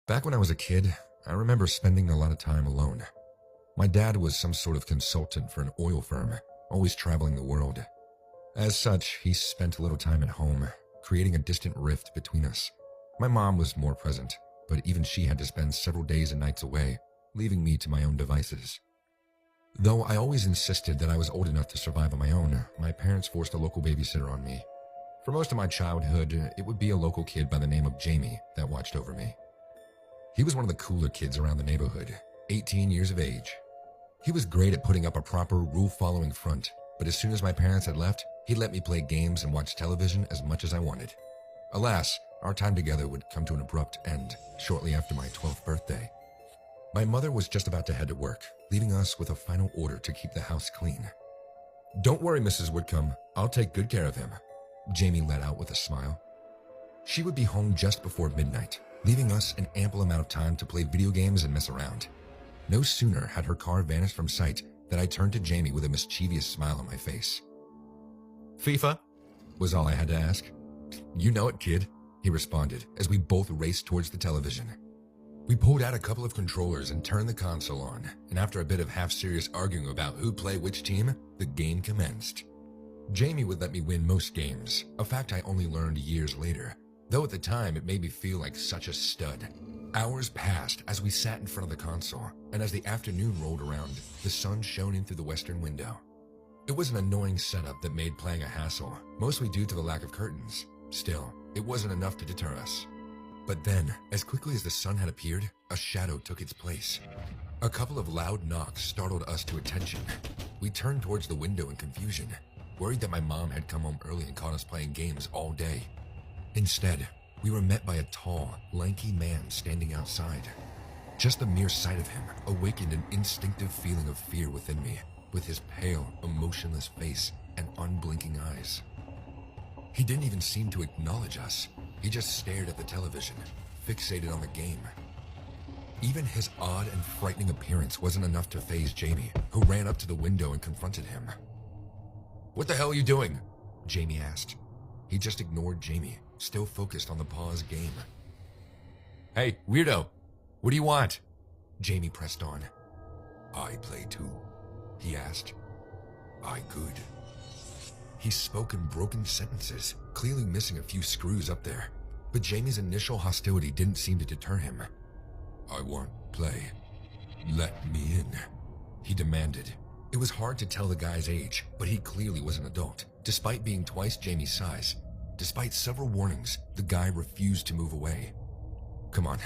Back when I was a kid, I remember spending a lot of time alone. My dad was some sort of consultant for an oil firm, always traveling the world. As such, he spent a little time at home, creating a distant rift between us. My mom was more present, but even she had to spend several days and nights away, leaving me to my own devices. Though I always insisted that I was old enough to survive on my own, my parents forced a local babysitter on me. For most of my childhood, it would be a local kid by the name of Jamie that watched over me. He was one of the cooler kids around the neighborhood, 18 years of age. He was great at putting up a proper rule-following front, but as soon as my parents had left, he'd let me play games and watch television as much as I wanted. Alas, our time together would come to an abrupt end shortly after my 12th birthday. My mother was just about to head to work, leaving us with a final order to keep the house clean. "Don't worry, Mrs. Whitcomb, I'll take good care of him," Jamie let out with a smile. She would be home just before midnight, leaving us an ample amount of time to play video games and mess around. No sooner had her car vanished from sight than I turned to Jamie with a mischievous smile on my face. "FIFA?" was all I had to ask. "You know it, kid," he responded as we both raced towards the television. We pulled out a couple of controllers and turned the console on, and after a bit of half-serious arguing about who'd play which team, the game commenced. Jamie would let me win most games, a fact I only learned years later, though at the time it made me feel like such a stud. Hours passed as we sat in front of the console, and as the afternoon rolled around, the sun shone in through the western window. It was an annoying setup that made playing a hassle, mostly due to the lack of curtains. Still, it wasn't enough to deter us. But then, as quickly as the sun had appeared, a shadow took its place. A couple of loud knocks startled us to attention. We turned towards the window in confusion, worried that my mom had come home early and caught us playing games all day. Instead, we were met by a tall, lanky man standing outside. Just the mere sight of him awakened an instinctive feeling of fear within me, with his pale, emotionless face and unblinking eyes. He didn't even seem to acknowledge us. He just stared at the television, fixated on the game. Even his odd and frightening appearance wasn't enough to faze Jamie, who ran up to the window and confronted him. "What the hell are you doing?" Jamie asked. He just ignored Jamie, still focused on the paused game. "Hey, weirdo, what do you want?" Jamie pressed on. "I play too," he asked. "I could." He spoke in broken sentences, clearly missing a few screws up there, but Jamie's initial hostility didn't seem to deter him. "I want play. Let me in," he demanded. It was hard to tell the guy's age, but he clearly was an adult, despite being twice Jamie's size. Despite several warnings, the guy refused to move away. "Come on,